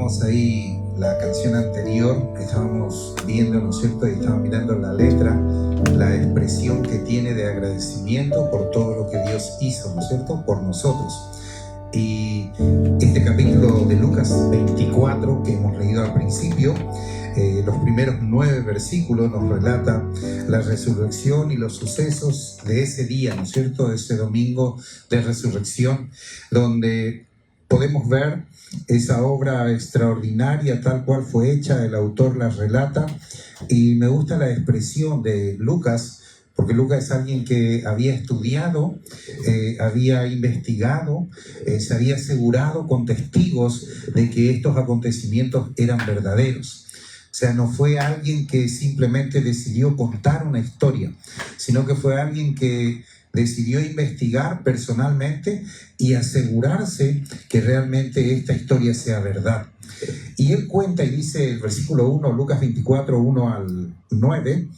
mirábamos ahí la canción anterior, estábamos viendo, ¿no es cierto? Y estábamos mirando la letra, la expresión que tiene de agradecimiento por todo lo que Dios hizo, ¿no es cierto? Por nosotros. Y este capítulo de Lucas 24 que hemos leído al principio, los primeros 9 versículos nos relata la resurrección y los sucesos de ese día, ¿no es cierto? Ese domingo de resurrección, donde podemos ver esa obra extraordinaria tal cual fue hecha, el autor la relata, y me gusta la expresión de Lucas, porque Lucas es alguien que había estudiado, había investigado, se había asegurado con testigos de que estos acontecimientos eran verdaderos. O sea, no fue alguien que simplemente decidió contar una historia, sino que fue alguien que decidió investigar personalmente y asegurarse que realmente esta historia sea verdad. Y él cuenta y dice el versículo 1, Lucas 24, 1 al 9,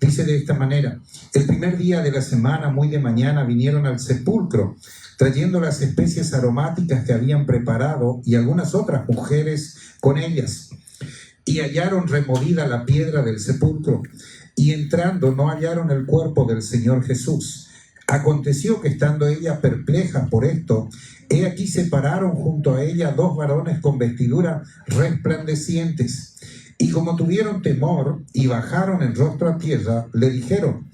dice de esta manera: el primer día de la semana, muy de mañana, vinieron al sepulcro, trayendo las especies aromáticas que habían preparado y algunas otras mujeres con ellas. Y hallaron removida la piedra del sepulcro, y entrando no hallaron el cuerpo del Señor Jesús. Aconteció que estando ella perpleja por esto, he aquí se pararon junto a ella 2 varones con vestiduras resplandecientes. Y como tuvieron temor y bajaron el rostro a tierra, le dijeron: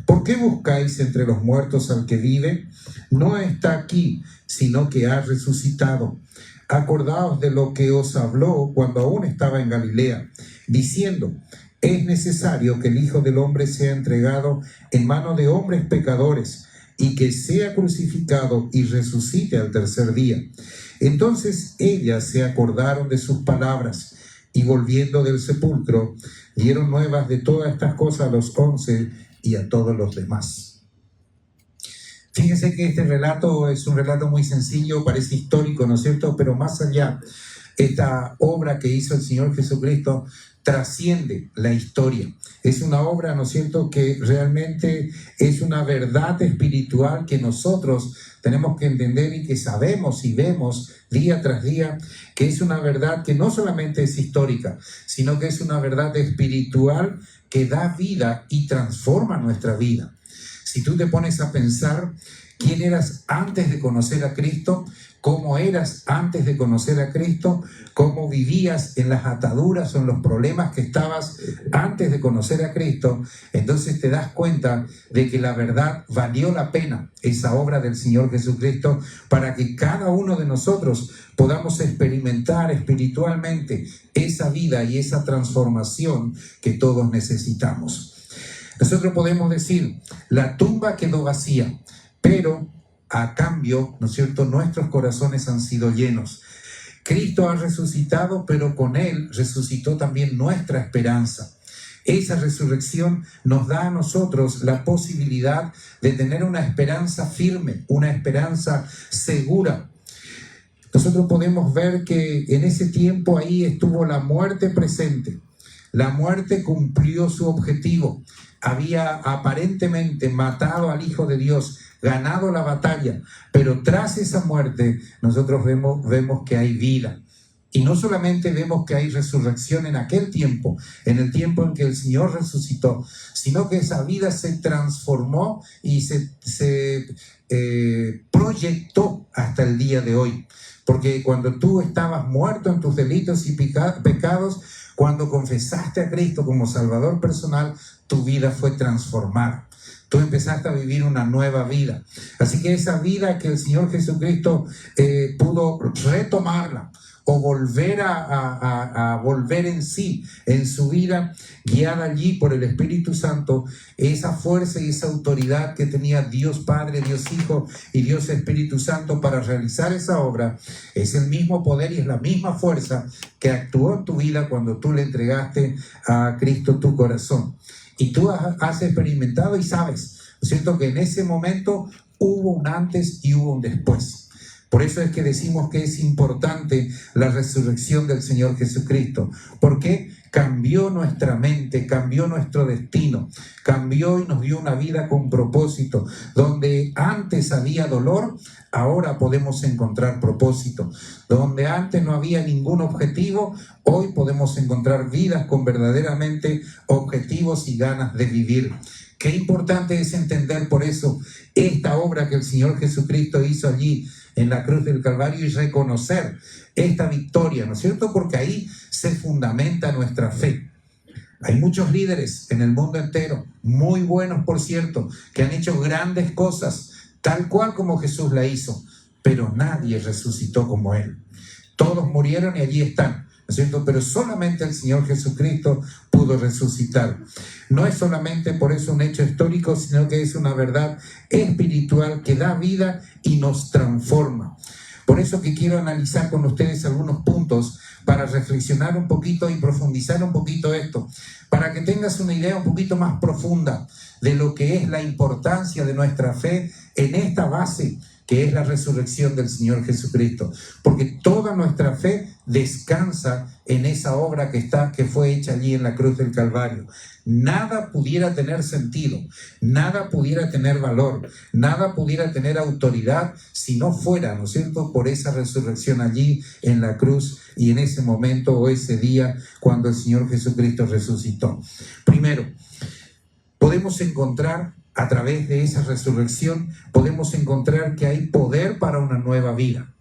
¿por qué buscáis entre los muertos al que vive? No está aquí, sino que ha resucitado. Acordaos de lo que os habló cuando aún estaba en Galilea, diciendo: es necesario que el Hijo del Hombre sea entregado en manos de hombres pecadores, y que sea crucificado y resucite al tercer día. Entonces ellas se acordaron de sus palabras, y volviendo del sepulcro, dieron nuevas de todas estas cosas a los 11 y a todos los demás. Fíjense que este relato es un relato muy sencillo, parece histórico, ¿no es cierto? Pero más allá, esta obra que hizo el Señor Jesucristo trasciende la historia. Es una obra, ¿no es cierto?, que realmente es una verdad espiritual que nosotros tenemos que entender y que sabemos y vemos día tras día, que es una verdad que no solamente es histórica, sino que es una verdad espiritual que da vida y transforma nuestra vida. Si tú te pones a pensar quién eras antes de conocer a Cristo, cómo eras antes de conocer a Cristo, cómo vivías en las ataduras o en los problemas que estabas antes de conocer a Cristo, entonces te das cuenta de que la verdad valió la pena esa obra del Señor Jesucristo para que cada uno de nosotros podamos experimentar espiritualmente esa vida y esa transformación que todos necesitamos. Nosotros podemos decir: la tumba quedó vacía, pero a cambio, ¿no es cierto?, nuestros corazones han sido llenos. Cristo ha resucitado, pero con Él resucitó también nuestra esperanza. Esa resurrección nos da a nosotros la posibilidad de tener una esperanza firme, una esperanza segura. Nosotros podemos ver que en ese tiempo ahí estuvo la muerte presente. La muerte cumplió su objetivo. Había aparentemente matado al Hijo de Dios, ganado la batalla, pero tras esa muerte nosotros vemos que hay vida. Y no solamente vemos que hay resurrección en aquel tiempo, en el tiempo en que el Señor resucitó, sino que esa vida se transformó y se proyectó hasta el día de hoy. Porque cuando tú estabas muerto en tus delitos y pecados, cuando confesaste a Cristo como Salvador personal, tu vida fue transformada. Tú empezaste a vivir una nueva vida. Así que esa vida que el Señor Jesucristo pudo retomarla o volver a volver en sí, en su vida, guiada allí por el Espíritu Santo, esa fuerza y esa autoridad que tenía Dios Padre, Dios Hijo y Dios Espíritu Santo para realizar esa obra, es el mismo poder y es la misma fuerza que actuó en tu vida cuando tú le entregaste a Cristo tu corazón. Y tú has experimentado y sabes, ¿no es cierto?, que en ese momento hubo un antes y hubo un después. Por eso es que decimos que es importante la resurrección del Señor Jesucristo. ¿Por qué? Cambió nuestra mente, cambió nuestro destino, cambió y nos dio una vida con propósito. Donde antes había dolor, ahora podemos encontrar propósito. Donde antes no había ningún objetivo, hoy podemos encontrar vidas con verdaderamente objetivos y ganas de vivir. Qué importante es entender por eso esta obra que el Señor Jesucristo hizo allí en la cruz del Calvario y reconocer esta victoria, ¿no es cierto? Porque ahí se fundamenta nuestra fe. Hay muchos líderes en el mundo entero, muy buenos por cierto, que han hecho grandes cosas, tal cual como Jesús la hizo, pero nadie resucitó como Él. Todos murieron y allí están, ¿no es cierto? Pero solamente el Señor Jesucristo pudo resucitar. No es solamente por eso un hecho histórico, sino que es una verdad espiritual que da vida y nos transforma. Por eso que quiero analizar con ustedes algunos puntos para reflexionar un poquito y profundizar un poquito esto, para que tengas una idea un poquito más profunda de lo que es la importancia de nuestra fe en esta base que es la resurrección del Señor Jesucristo, porque toda nuestra fe descansa en esa obra que fue hecha allí en la cruz del Calvario. Nada pudiera tener sentido, nada pudiera tener valor, nada pudiera tener autoridad si no fuera, ¿no es cierto?, por esa resurrección allí en la cruz y en ese momento o ese día cuando el Señor Jesucristo resucitó. Primero, podemos encontrar a través de esa resurrección, podemos encontrar que hay poder para una nueva vida.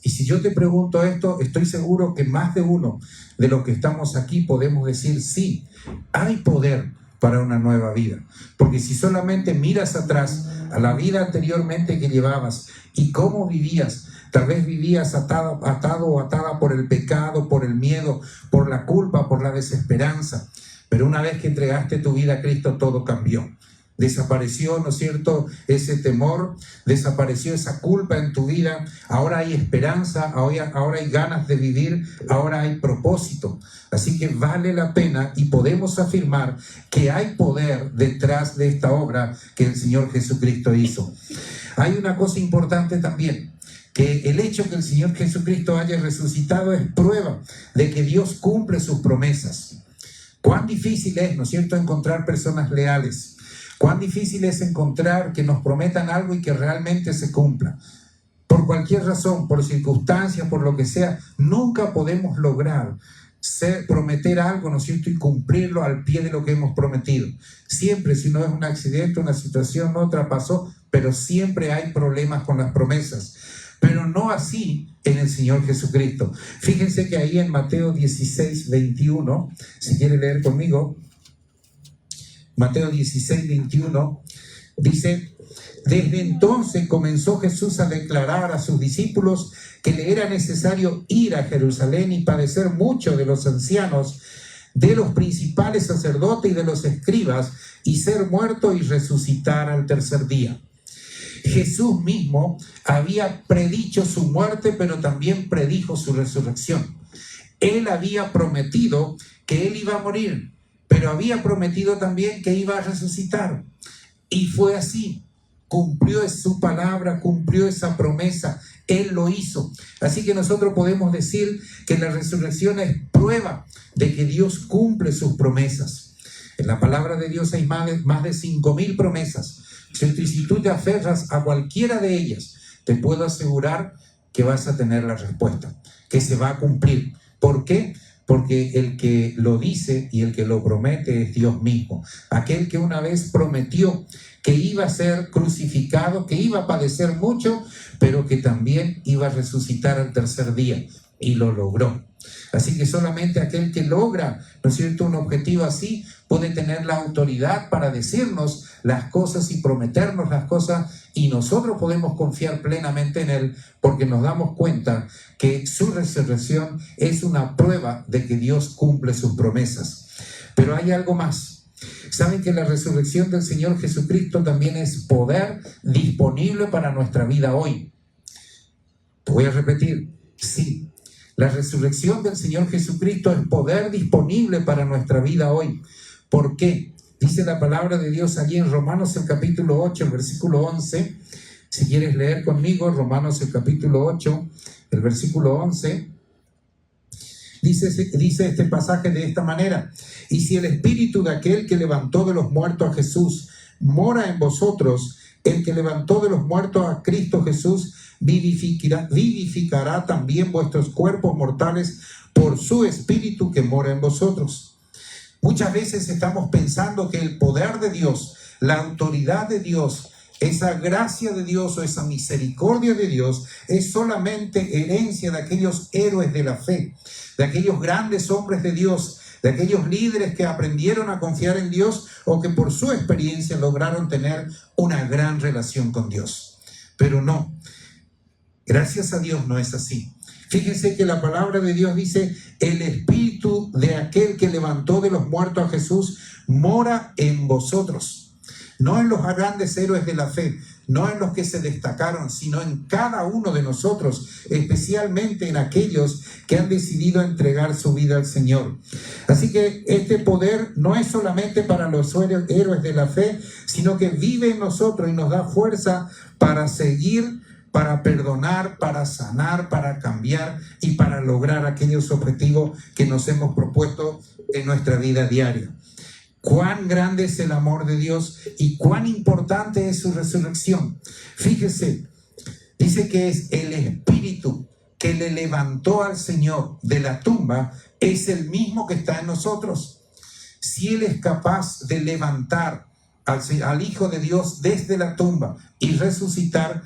Y si yo te pregunto esto, estoy seguro que más de uno de los que estamos aquí podemos decir sí, hay poder para una nueva vida. Porque si solamente miras atrás a la vida anteriormente que llevabas y cómo vivías, tal vez vivías atado o atada por el pecado, por el miedo, por la culpa, por la desesperanza. Pero una vez que entregaste tu vida a Cristo, todo cambió. Desapareció, ¿no es cierto?, ese temor, desapareció esa culpa en tu vida, ahora hay esperanza, ahora hay ganas de vivir, ahora hay propósito. Así que vale la pena y podemos afirmar que hay poder detrás de esta obra que el Señor Jesucristo hizo. Hay una cosa importante también, que el hecho que el Señor Jesucristo haya resucitado es prueba de que Dios cumple sus promesas. Cuán difícil es, ¿no es cierto?, encontrar personas leales. Cuán difícil es encontrar que nos prometan algo y que realmente se cumpla. Por cualquier razón, por circunstancias, por lo que sea, nunca podemos lograr prometer algo, ¿no es cierto?, y cumplirlo al pie de lo que hemos prometido. Siempre, si no es un accidente, una situación, otra pasó, pero siempre hay problemas con las promesas. Pero no así en el Señor Jesucristo. Fíjense que ahí en Mateo 16, 21, si quiere leer conmigo, Mateo 16, 21, dice: desde entonces comenzó Jesús a declarar a sus discípulos que le era necesario ir a Jerusalén y padecer mucho de los ancianos, de los principales sacerdotes y de los escribas, y ser muerto y resucitar al tercer día. Jesús mismo había predicho su muerte, pero también predijo su resurrección. Él había prometido que él iba a morir, pero había prometido también que iba a resucitar. Y fue así. Cumplió su palabra, cumplió esa promesa. Él lo hizo. Así que nosotros podemos decir que la resurrección es prueba de que Dios cumple sus promesas. En la palabra de Dios hay más de 5,000 promesas. Si tú te aferras a cualquiera de ellas, te puedo asegurar que vas a tener la respuesta, que se va a cumplir. ¿Por qué? Porque el que lo dice y el que lo promete es Dios mismo. Aquel que una vez prometió que iba a ser crucificado, que iba a padecer mucho, pero que también iba a resucitar al tercer día. Y lo logró. Así que solamente aquel que logra, ¿no es cierto?, un objetivo así, puede tener la autoridad para decirnos las cosas y prometernos las cosas, y nosotros podemos confiar plenamente en Él, porque nos damos cuenta que su resurrección es una prueba de que Dios cumple sus promesas. Pero hay algo más. ¿Saben que la resurrección del Señor Jesucristo también es poder disponible para nuestra vida hoy? Te voy a repetir, sí. La resurrección del Señor Jesucristo es poder disponible para nuestra vida hoy. ¿Por qué? Dice la palabra de Dios allí en Romanos el capítulo 8, el versículo 11, Si quieres leer conmigo Romanos el capítulo 8, el versículo 11, dice este pasaje de esta manera: y si el espíritu de aquel que levantó de los muertos a Jesús mora en vosotros, el que levantó de los muertos a Cristo Jesús vivificará también vuestros cuerpos mortales por su espíritu que mora en vosotros. Muchas veces estamos pensando que el poder de Dios, la autoridad de Dios, esa gracia de Dios o esa misericordia de Dios es solamente herencia de aquellos héroes de la fe, de aquellos grandes hombres de Dios, de aquellos líderes que aprendieron a confiar en Dios o que por su experiencia lograron tener una gran relación con Dios. Pero no, gracias a Dios no es así. Fíjense que la palabra de Dios dice: el espíritu de aquel que levantó de los muertos a Jesús mora en vosotros. No en los grandes héroes de la fe, no en los que se destacaron, sino en cada uno de nosotros, especialmente en aquellos que han decidido entregar su vida al Señor. Así que este poder no es solamente para los héroes de la fe, sino que vive en nosotros y nos da fuerza para seguir, para perdonar, para sanar, para cambiar y para lograr aquellos objetivos que nos hemos propuesto en nuestra vida diaria. Cuán grande es el amor de Dios y cuán importante es su resurrección. Fíjese, dice que es el espíritu que le levantó al Señor de la tumba, es el mismo que está en nosotros. Si Él es capaz de levantar al Hijo de Dios desde la tumba y resucitar,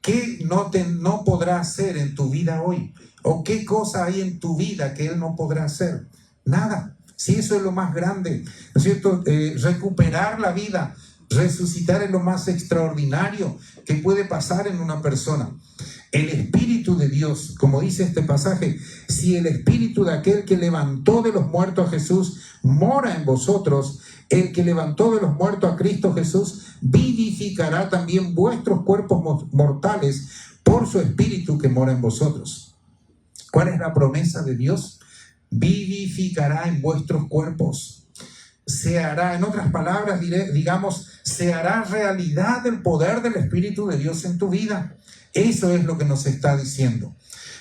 ¿qué no podrá hacer en tu vida hoy? ¿O qué cosa hay en tu vida que Él no podrá hacer? Nada. Si eso es lo más grande, ¿no es cierto? Recuperar la vida, resucitar es lo más extraordinario que puede pasar en una persona. El Espíritu de Dios, como dice este pasaje, si el Espíritu de aquel que levantó de los muertos a Jesús mora en vosotros, el que levantó de los muertos a Cristo Jesús vivificará también vuestros cuerpos mortales por su Espíritu que mora en vosotros. ¿Cuál es la promesa de Dios? Vivificará en vuestros cuerpos. Se hará, en otras palabras, digamos, se hará realidad el poder del Espíritu de Dios en tu vida. Eso es lo que nos está diciendo.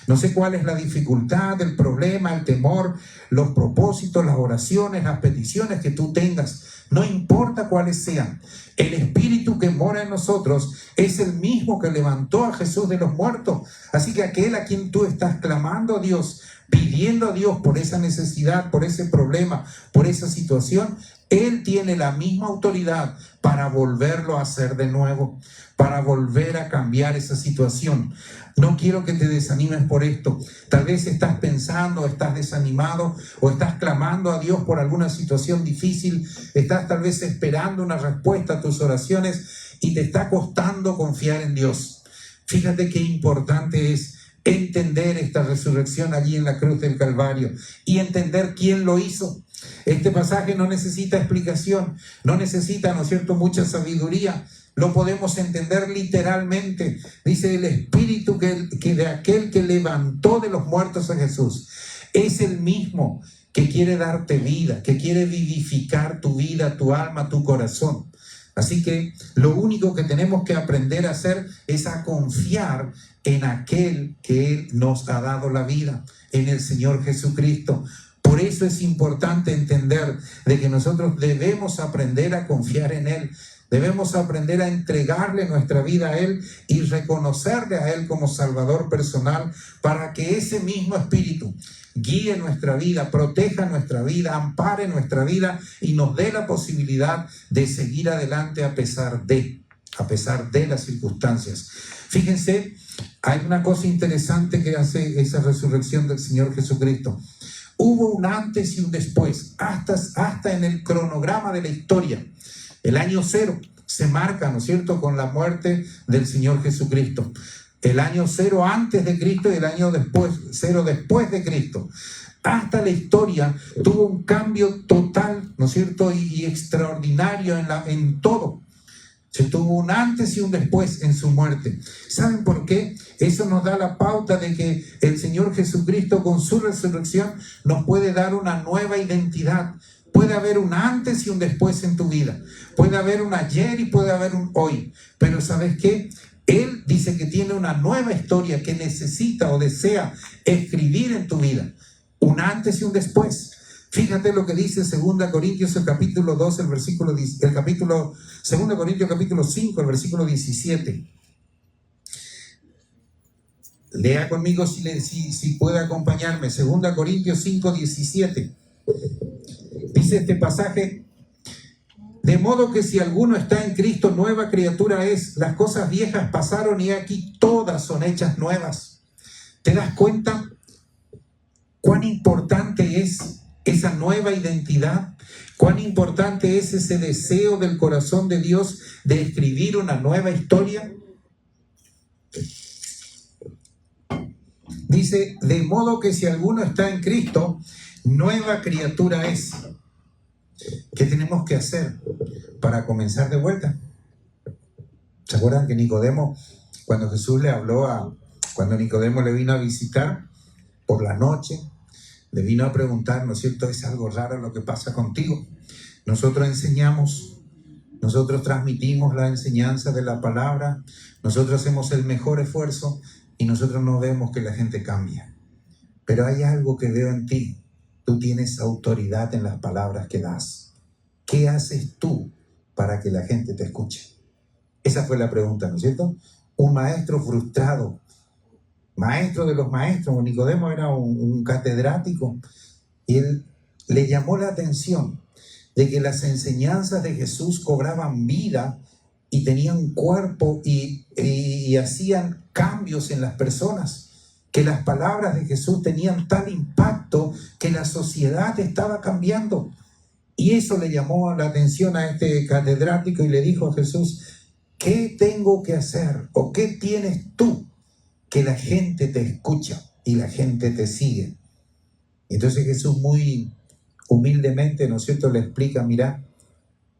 No sé cuál es la dificultad, el problema, el temor, los propósitos, las oraciones, las peticiones que tú tengas. No importa cuáles sean. El Espíritu que mora en nosotros es el mismo que levantó a Jesús de los muertos. Así que aquel a quien tú estás clamando a Dios, pidiendo a Dios por esa necesidad, por ese problema, por esa situación, Él tiene la misma autoridad para volverlo a hacer de nuevo, para volver a cambiar esa situación. No quiero que te desanimes por esto. Tal vez estás pensando, estás desanimado o estás clamando a Dios por alguna situación difícil. Estás tal vez esperando una respuesta a tus oraciones y te está costando confiar en Dios. Fíjate qué importante es entender esta resurrección allí en la cruz del Calvario y entender quién lo hizo. Este pasaje no necesita explicación, no necesita, ¿no es cierto?, mucha sabiduría. Lo podemos entender literalmente. Dice: el espíritu que de aquel que levantó de los muertos a Jesús es el mismo que quiere darte vida, que quiere vivificar tu vida, tu alma, tu corazón. Así que lo único que tenemos que aprender a hacer es a confiar en aquel que Él nos ha dado la vida, en el Señor Jesucristo. Por eso es importante entender de que nosotros debemos aprender a confiar en Él. Debemos aprender a entregarle nuestra vida a Él y reconocerle a Él como Salvador personal, para que ese mismo Espíritu guíe nuestra vida, proteja nuestra vida, ampare nuestra vida y nos dé la posibilidad de seguir adelante a pesar de las circunstancias. Fíjense, hay una cosa interesante que hace esa resurrección del Señor Jesucristo. Hubo un antes y un después, hasta en el cronograma de la historia. El año 0 se marca, ¿no es cierto?, con la muerte del Señor Jesucristo. El año 0 antes de Cristo y el año 0 después de Cristo. Hasta la historia tuvo un cambio total, ¿no es cierto?, y extraordinario en todo. Se tuvo un antes y un después en su muerte. ¿Saben por qué? Eso nos da la pauta de que el Señor Jesucristo con su resurrección nos puede dar una nueva identidad. Puede haber un antes y un después en tu vida. Puede haber un ayer y puede haber un hoy. Pero ¿sabes qué? Él dice que tiene una nueva historia que necesita o desea escribir en tu vida. Un antes y un después. Fíjate lo que dice 2 Corintios, el capítulo 2, el versículo 10, el capítulo 2 Corintios, capítulo 5, el versículo 17. Lea conmigo si puede acompañarme. 2 Corintios 5, 17. Dice este pasaje: de modo que si alguno está en Cristo, nueva criatura es. Las cosas viejas pasaron y aquí todas son hechas nuevas. ¿Te das cuenta cuán importante es esa nueva identidad? ¿Cuán importante es ese deseo del corazón de Dios de escribir una nueva historia? Dice, de modo que si alguno está en Cristo, nueva criatura es. ¿Qué tenemos que hacer para comenzar de vuelta? ¿Se acuerdan que Nicodemo, cuando Jesús le habló cuando Nicodemo le vino a visitar por la noche, le vino a preguntar, ¿no es cierto? Es algo raro lo que pasa contigo. Nosotros enseñamos, nosotros transmitimos la enseñanza de la palabra, nosotros hacemos el mejor esfuerzo y nosotros no vemos que la gente cambia. Pero hay algo que veo en ti. Tú tienes autoridad en las palabras que das. ¿Qué haces tú para que la gente te escuche? Esa fue la pregunta, ¿no es cierto? Un maestro frustrado, maestro de los maestros, Nicodemo era un catedrático, y él le llamó la atención de que las enseñanzas de Jesús cobraban vida y tenían cuerpo y hacían cambios en las personas, que las palabras de Jesús tenían tal impacto que la sociedad estaba cambiando. Y eso le llamó la atención a este catedrático y le dijo a Jesús, ¿qué tengo que hacer? ¿O qué tienes tú que la gente te escucha y la gente te sigue? Entonces Jesús muy humildemente, ¿no es cierto?, le explica, mira,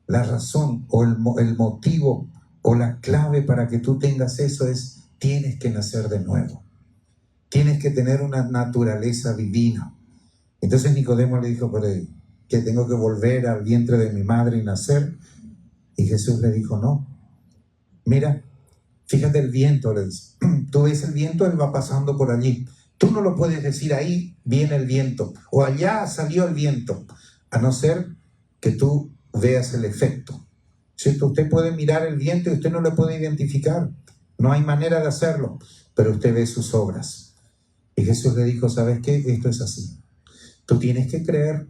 la razón o el motivo o la clave para que tú tengas eso es, tienes que nacer de nuevo. Tienes que tener una naturaleza divina. Entonces Nicodemo le dijo, pero ¿que tengo que volver al vientre de mi madre y nacer? Y Jesús le dijo, no. Mira, fíjate el viento, le dice. Tú ves el viento, él va pasando por allí. Tú no lo puedes decir, ahí viene el viento, o allá salió el viento, a no ser que tú veas el efecto. ¿Cierto? Usted puede mirar el viento y usted no lo puede identificar. No hay manera de hacerlo, pero usted ve sus obras. Y Jesús le dijo, ¿sabes qué? Esto es así. Tú tienes que creer,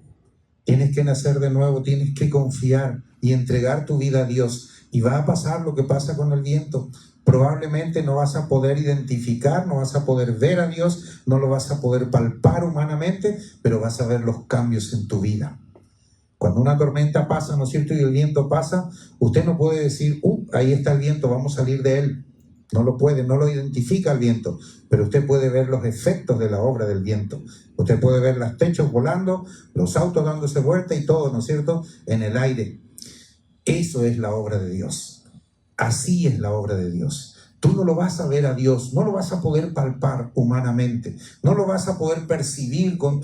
tienes que nacer de nuevo, tienes que confiar y entregar tu vida a Dios. Y va a pasar lo que pasa con el viento. Probablemente no vas a poder identificar, no vas a poder ver a Dios, no lo vas a poder palpar humanamente, pero vas a ver los cambios en tu vida. Cuando una tormenta pasa, ¿no es cierto?, y el viento pasa, usted no puede decir, ahí está el viento, vamos a salir de él. No lo puede, no lo identifica el viento, pero usted puede ver los efectos de la obra del viento. Usted puede ver los techos volando, los autos dándose vuelta y todo, ¿no es cierto?, en el aire. Eso es la obra de Dios. Así es la obra de Dios. Tú no lo vas a ver a Dios, no lo vas a poder palpar humanamente, no lo vas a poder percibir con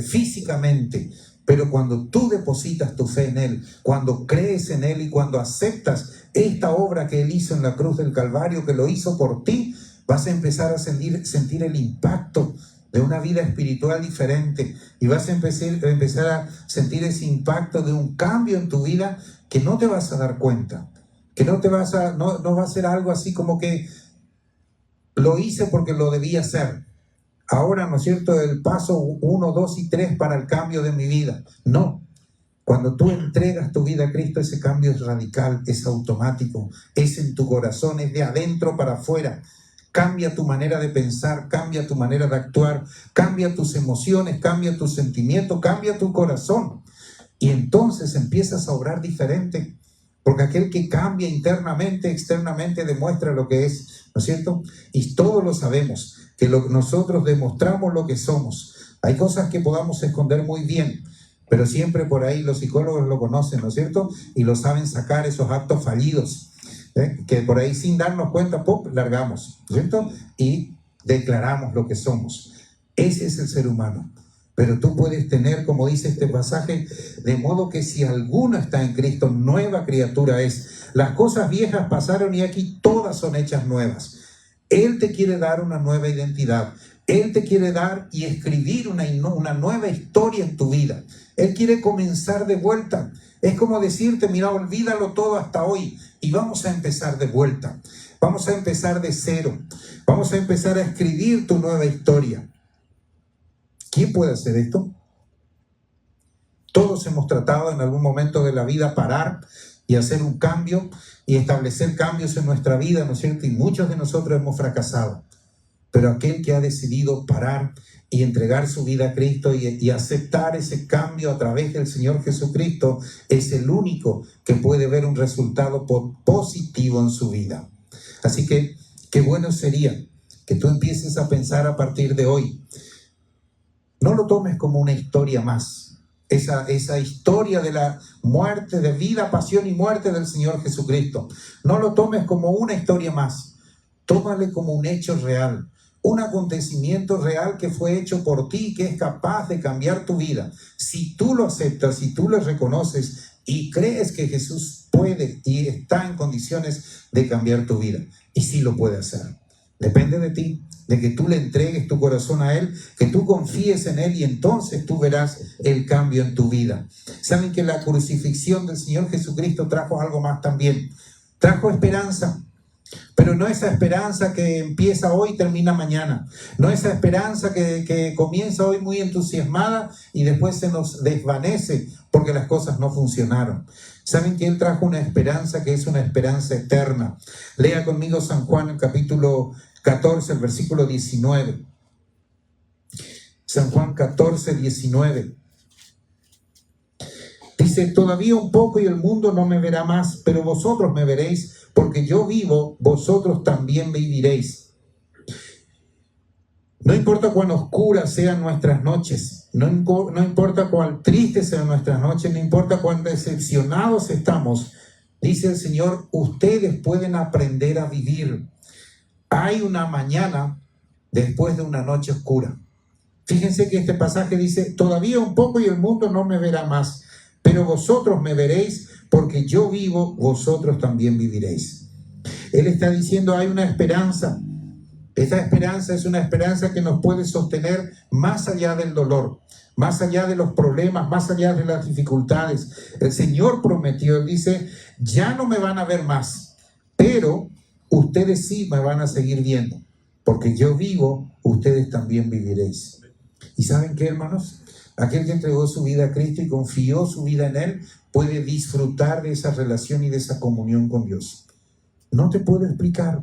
físicamente, pero cuando tú depositas tu fe en Él, cuando crees en Él y cuando aceptas esta obra que Él hizo en la cruz del Calvario, que lo hizo por ti, vas a empezar a sentir el impacto de una vida espiritual diferente y vas a empezar a sentir ese impacto de un cambio en tu vida que no te vas a dar cuenta, que no va a ser algo así como que lo hice porque lo debía hacer. Ahora, ¿no es cierto?, el paso 1, 2 y 3 para el cambio de mi vida. No. Cuando tú entregas tu vida a Cristo, ese cambio es radical, es automático, es en tu corazón, es de adentro para afuera. Cambia tu manera de pensar, cambia tu manera de actuar, cambia tus emociones, cambia tus sentimientos, cambia tu corazón. Y entonces empiezas a obrar diferente. Porque aquel que cambia internamente, externamente, demuestra lo que es, ¿no es cierto? Y todos lo sabemos, que nosotros demostramos lo que somos. Hay cosas que podamos esconder muy bien, pero siempre por ahí los psicólogos lo conocen, ¿no es cierto? Y lo saben sacar, esos actos fallidos, que por ahí sin darnos cuenta, ¡pum!, largamos, ¿no es cierto? Y declaramos lo que somos. Ese es el ser humano. Pero tú puedes tener, como dice este pasaje, de modo que si alguno está en Cristo, nueva criatura es. Las cosas viejas pasaron y aquí todas son hechas nuevas. Él te quiere dar una nueva identidad. Él te quiere dar y escribir una nueva historia en tu vida. Él quiere comenzar de vuelta. Es como decirte, mira, olvídalo todo hasta hoy y vamos a empezar de vuelta. Vamos a empezar de cero. Vamos a empezar a escribir tu nueva historia. ¿Quién puede hacer esto? Todos hemos tratado en algún momento de la vida parar y hacer un cambio y establecer cambios en nuestra vida, ¿no es cierto? Y muchos de nosotros hemos fracasado. Pero aquel que ha decidido parar y entregar su vida a Cristo y aceptar ese cambio a través del Señor Jesucristo es el único que puede ver un resultado positivo en su vida. Así que qué bueno sería que tú empieces a pensar a partir de hoy. No lo tomes como una historia más. Esa historia de la muerte, de vida, pasión y muerte del Señor Jesucristo. No lo tomes como una historia más. Tómale como un hecho real. Un acontecimiento real que fue hecho por ti, que es capaz de cambiar tu vida. Si tú lo aceptas, si tú lo reconoces y crees que Jesús puede y está en condiciones de cambiar tu vida. Y sí lo puede hacer. Depende de ti, de que tú le entregues tu corazón a Él, que tú confíes en Él y entonces tú verás el cambio en tu vida. Saben que la crucifixión del Señor Jesucristo trajo algo más también. Trajo esperanza. Pero no esa esperanza que empieza hoy y termina mañana. No esa esperanza que comienza hoy muy entusiasmada y después se nos desvanece porque las cosas no funcionaron. Saben que Él trajo una esperanza que es una esperanza eterna. Lea conmigo San Juan, el capítulo 14, el versículo 19. San Juan 14, 19. Dice, todavía un poco y el mundo no me verá más, pero vosotros me veréis, porque yo vivo, vosotros también viviréis. No importa cuán oscuras sean nuestras noches, no importa cuán tristes sean nuestras noches, no importa cuán decepcionados estamos, dice el Señor, ustedes pueden aprender a vivir. Hay una mañana después de una noche oscura. Fíjense que este pasaje dice, todavía un poco y el mundo no me verá más, pero vosotros me veréis, porque yo vivo, vosotros también viviréis. Él está diciendo, hay una esperanza. Esta esperanza es una esperanza que nos puede sostener más allá del dolor, más allá de los problemas, más allá de las dificultades. El Señor prometió, Él dice, ya no me van a ver más, pero ustedes sí me van a seguir viendo, porque yo vivo, ustedes también viviréis. ¿Y saben qué, hermanos? Aquel que entregó su vida a Cristo y confió su vida en Él puede disfrutar de esa relación y de esa comunión con Dios. No te puedo explicar,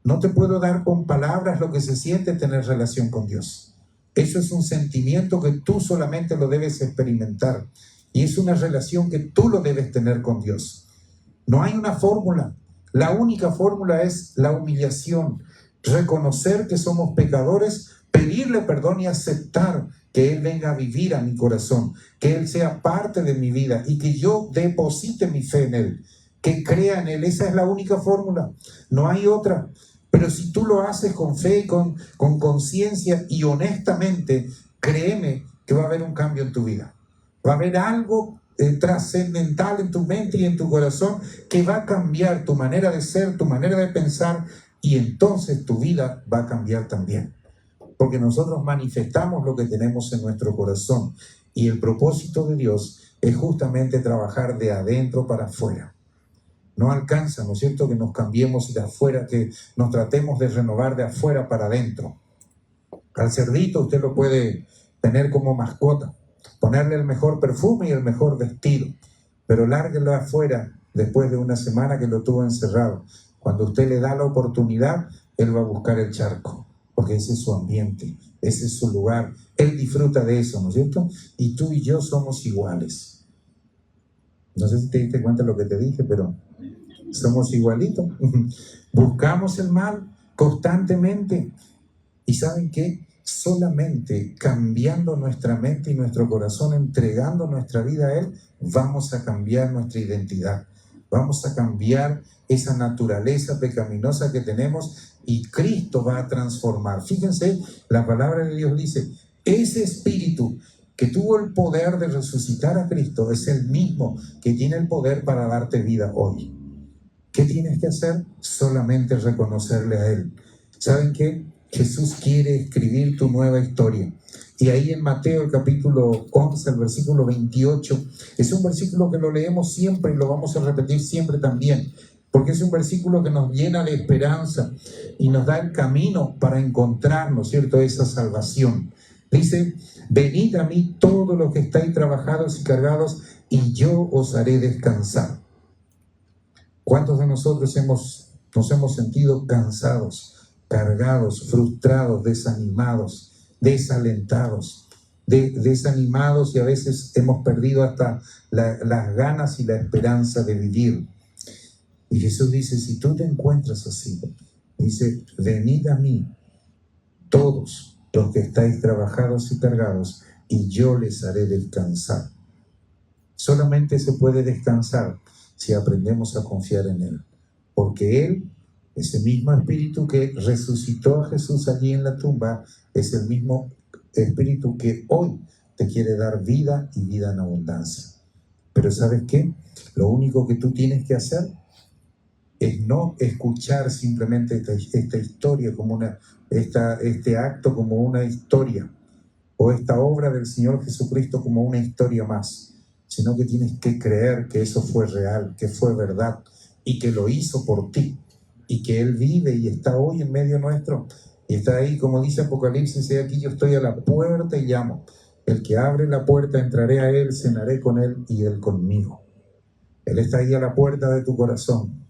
no te puedo dar con palabras lo que se siente tener relación con Dios. Eso es un sentimiento que tú solamente lo debes experimentar y es una relación que tú lo debes tener con Dios. No hay una fórmula. La única fórmula es la humillación, reconocer que somos pecadores, pedirle perdón y aceptar que Él venga a vivir a mi corazón, que Él sea parte de mi vida y que yo deposite mi fe en Él, que crea en Él. Esa es la única fórmula, no hay otra. Pero si tú lo haces con fe y con conciencia y honestamente, créeme que va a haber un cambio en tu vida. Va a haber algo trascendental en tu mente y en tu corazón que va a cambiar tu manera de ser, tu manera de pensar, y entonces tu vida va a cambiar también. Porque nosotros manifestamos lo que tenemos en nuestro corazón y el propósito de Dios es justamente trabajar de adentro para afuera. No alcanza, ¿no es cierto?, que nos cambiemos de afuera, que nos tratemos de renovar de afuera para adentro. Al cerdito usted lo puede tener como mascota, ponerle el mejor perfume y el mejor vestido, pero lárguelo afuera después de una semana que lo tuvo encerrado. Cuando usted le da la oportunidad, él va a buscar el charco, porque ese es su ambiente, ese es su lugar. Él disfruta de eso, ¿no es cierto? Y tú y yo somos iguales. No sé si te diste cuenta de lo que te dije, pero somos igualitos. Buscamos el mal constantemente. ¿Y saben qué? Solamente cambiando nuestra mente y nuestro corazón, entregando nuestra vida a Él, vamos a cambiar nuestra identidad. Vamos a cambiar esa naturaleza pecaminosa que tenemos y Cristo va a transformar. Fíjense, la palabra de Dios dice, Ese espíritu que tuvo el poder de resucitar a Cristo es el mismo que tiene el poder para darte vida hoy. ¿Qué tienes que hacer? Solamente reconocerle a Él. ¿Saben qué? Jesús quiere escribir tu nueva historia. Y ahí en Mateo, el capítulo 11, el versículo 28, es un versículo que lo leemos siempre y lo vamos a repetir siempre también, porque es un versículo que nos llena de esperanza y nos da el camino para encontrar, ¿no es cierto?, esa salvación. Dice: venid a mí todos los que estáis trabajados y cargados, y yo os haré descansar. ¿Cuántos de nosotros nos hemos sentido cansados, cargados, frustrados, desanimados, desalentados, desanimados, y a veces hemos perdido hasta las ganas y la esperanza de vivir? Y Jesús dice: si tú te encuentras así, dice: venid a mí todos los que estáis trabajados y cargados, y yo les haré descansar. Solamente se puede descansar si aprendemos a confiar en Él, porque Él, ese mismo espíritu que resucitó a Jesús allí en la tumba, es el mismo espíritu que hoy te quiere dar vida y vida en abundancia. Pero ¿sabes qué? Lo único que tú tienes que hacer es no escuchar simplemente esta historia como este acto como una historia, o esta obra del Señor Jesucristo como una historia más, sino que tienes que creer que eso fue real, que fue verdad, y que lo hizo por ti, y que Él vive y está hoy en medio nuestro, y está ahí, como dice Apocalipsis: he aquí yo estoy a la puerta y llamo. El que abre la puerta, entraré a Él, cenaré con Él y Él conmigo. Él está ahí a la puerta de tu corazón.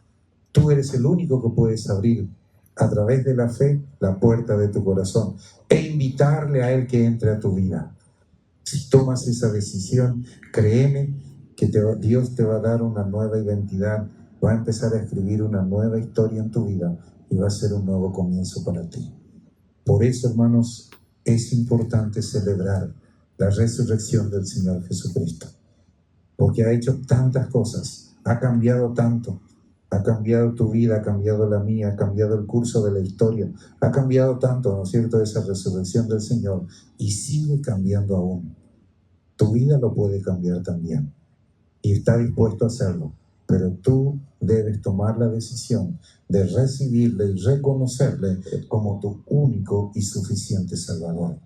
Tú eres el único que puedes abrir a través de la fe la puerta de tu corazón e invitarle a Él que entre a tu vida. Si tomas esa decisión, créeme que Dios te va a dar una nueva identidad, va a empezar a escribir una nueva historia en tu vida y va a ser un nuevo comienzo para ti. Por eso, hermanos, es importante celebrar la resurrección del Señor Jesucristo, porque ha hecho tantas cosas, ha cambiado tanto. Ha cambiado tu vida, ha cambiado la mía, ha cambiado el curso de la historia, ha cambiado tanto, ¿no es cierto?, esa resurrección del Señor, y sigue cambiando aún. Tu vida lo puede cambiar también, y está dispuesto a hacerlo, pero tú debes tomar la decisión de recibirle y reconocerle como tu único y suficiente Salvador.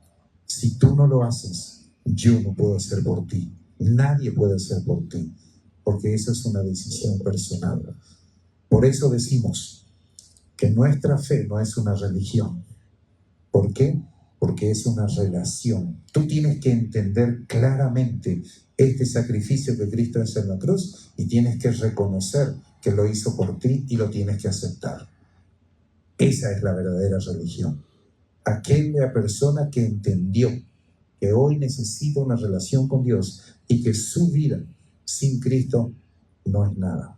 Si tú no lo haces, yo no puedo hacer por ti, nadie puede hacer por ti, porque esa es una decisión personal. Por eso decimos que nuestra fe no es una religión. ¿Por qué? Porque es una relación. Tú tienes que entender claramente este sacrificio que Cristo hizo en la cruz, y tienes que reconocer que lo hizo por ti y lo tienes que aceptar. Esa es la verdadera religión. Aquella persona que entendió que hoy necesita una relación con Dios y que su vida sin Cristo no es nada.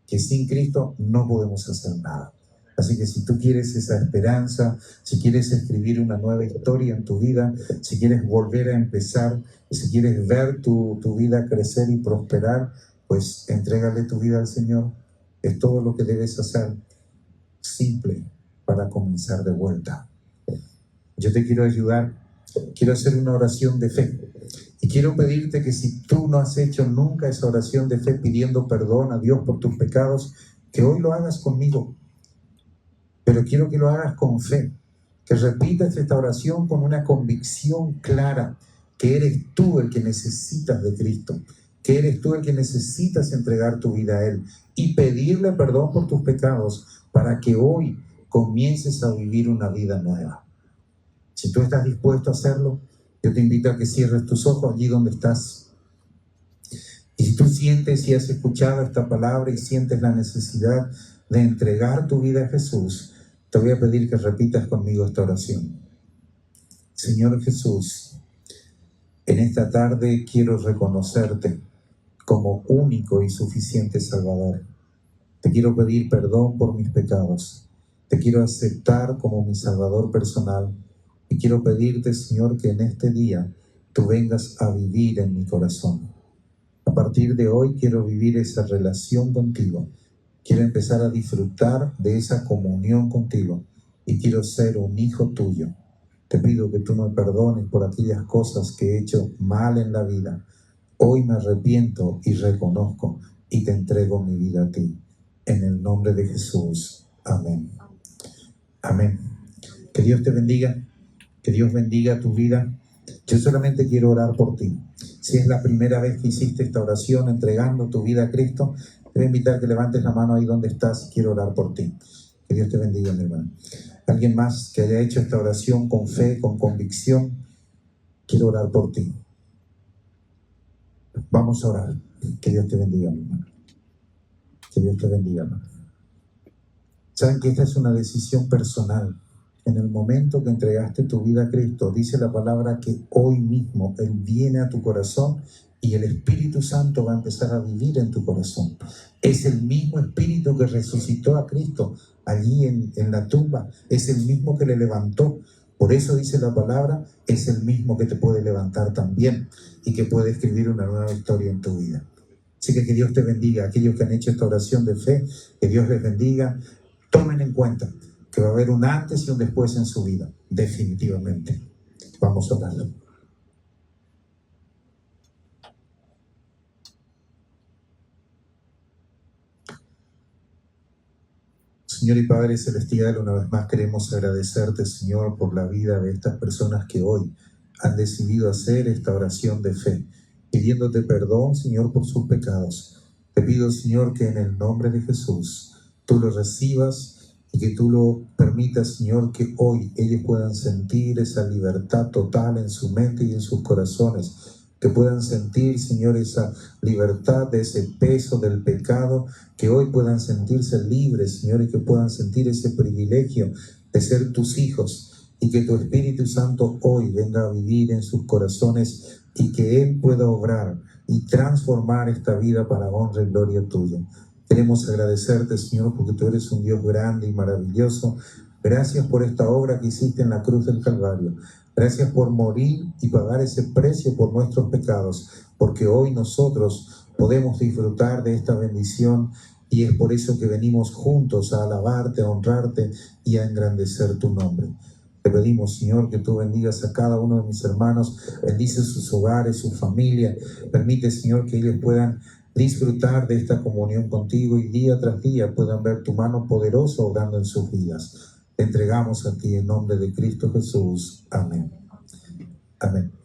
Que sin Cristo no podemos hacer nada. Así que si tú quieres esa esperanza, si quieres escribir una nueva historia en tu vida, si quieres volver a empezar, si quieres ver tu vida crecer y prosperar, pues entrégale tu vida al Señor. Es todo lo que debes hacer, simple, para comenzar de vuelta. Yo te quiero ayudar, quiero hacer una oración de fe. Y quiero pedirte que si tú no has hecho nunca esa oración de fe pidiendo perdón a Dios por tus pecados, que hoy lo hagas conmigo. Pero quiero que lo hagas con fe, que repitas esta oración con una convicción clara, que eres tú el que necesitas de Cristo, que eres tú el que necesitas entregar tu vida a Él y pedirle perdón por tus pecados para que hoy comiences a vivir una vida nueva. Si tú estás dispuesto a hacerlo, yo te invito a que cierres tus ojos allí donde estás. Y si tú sientes y has escuchado esta palabra y sientes la necesidad de entregar tu vida a Jesús, te voy a pedir que repitas conmigo esta oración. Señor Jesús, en esta tarde quiero reconocerte como único y suficiente Salvador. Te quiero pedir perdón por mis pecados. Te quiero aceptar como mi Salvador personal. Y quiero pedirte, Señor, que en este día tú vengas a vivir en mi corazón. A partir de hoy quiero vivir esa relación contigo. Quiero empezar a disfrutar de esa comunión contigo. Y quiero ser un hijo tuyo. Te pido que tú me perdones por aquellas cosas que he hecho mal en la vida. Hoy me arrepiento y reconozco y te entrego mi vida a ti. En el nombre de Jesús. Amén. Amén. Que Dios te bendiga. Que Dios bendiga tu vida. Yo solamente quiero orar por ti. Si es la primera vez que hiciste esta oración entregando tu vida a Cristo, te voy a invitar a que levantes la mano ahí donde estás. Quiero orar por ti. Que Dios te bendiga, mi hermano. Alguien más que haya hecho esta oración con fe, con convicción, quiero orar por ti. Vamos a orar. Que Dios te bendiga, mi hermano. Que Dios te bendiga, hermano. Saben que esta es una decisión personal. En el momento que entregaste tu vida a Cristo, dice la palabra que hoy mismo Él viene a tu corazón y el Espíritu Santo va a empezar a vivir en tu corazón. Es el mismo Espíritu que resucitó a Cristo allí en la tumba. Es el mismo que le levantó. Por eso dice la palabra, es el mismo que te puede levantar también y que puede escribir una nueva historia en tu vida. Así que Dios te bendiga. Aquellos que han hecho esta oración de fe, que Dios les bendiga. Tomen en cuenta que va a haber un antes y un después en su vida, definitivamente. Vamos a orarlo. Señor y Padre Celestial, una vez más queremos agradecerte, Señor, por la vida de estas personas que hoy han decidido hacer esta oración de fe, pidiéndote perdón, Señor, por sus pecados. Te pido, Señor, que en el nombre de Jesús tú lo recibas y que tú lo permitas, Señor, que hoy ellos puedan sentir esa libertad total en su mente y en sus corazones, que puedan sentir, Señor, esa libertad de ese peso del pecado, que hoy puedan sentirse libres, Señor, y que puedan sentir ese privilegio de ser tus hijos, y que tu Espíritu Santo hoy venga a vivir en sus corazones y que Él pueda obrar y transformar esta vida para honra y gloria tuya. Queremos agradecerte, Señor, porque tú eres un Dios grande y maravilloso. Gracias por esta obra que hiciste en la cruz del Calvario. Gracias por morir y pagar ese precio por nuestros pecados, porque hoy nosotros podemos disfrutar de esta bendición y es por eso que venimos juntos a alabarte, a honrarte y a engrandecer tu nombre. Te pedimos, Señor, que tú bendigas a cada uno de mis hermanos, bendice sus hogares, su familia. Permite, Señor, que ellos puedan disfrutar de esta comunión contigo y día tras día puedan ver tu mano poderosa obrando en sus vidas. Te entregamos a ti en nombre de Cristo Jesús. Amén. Amén.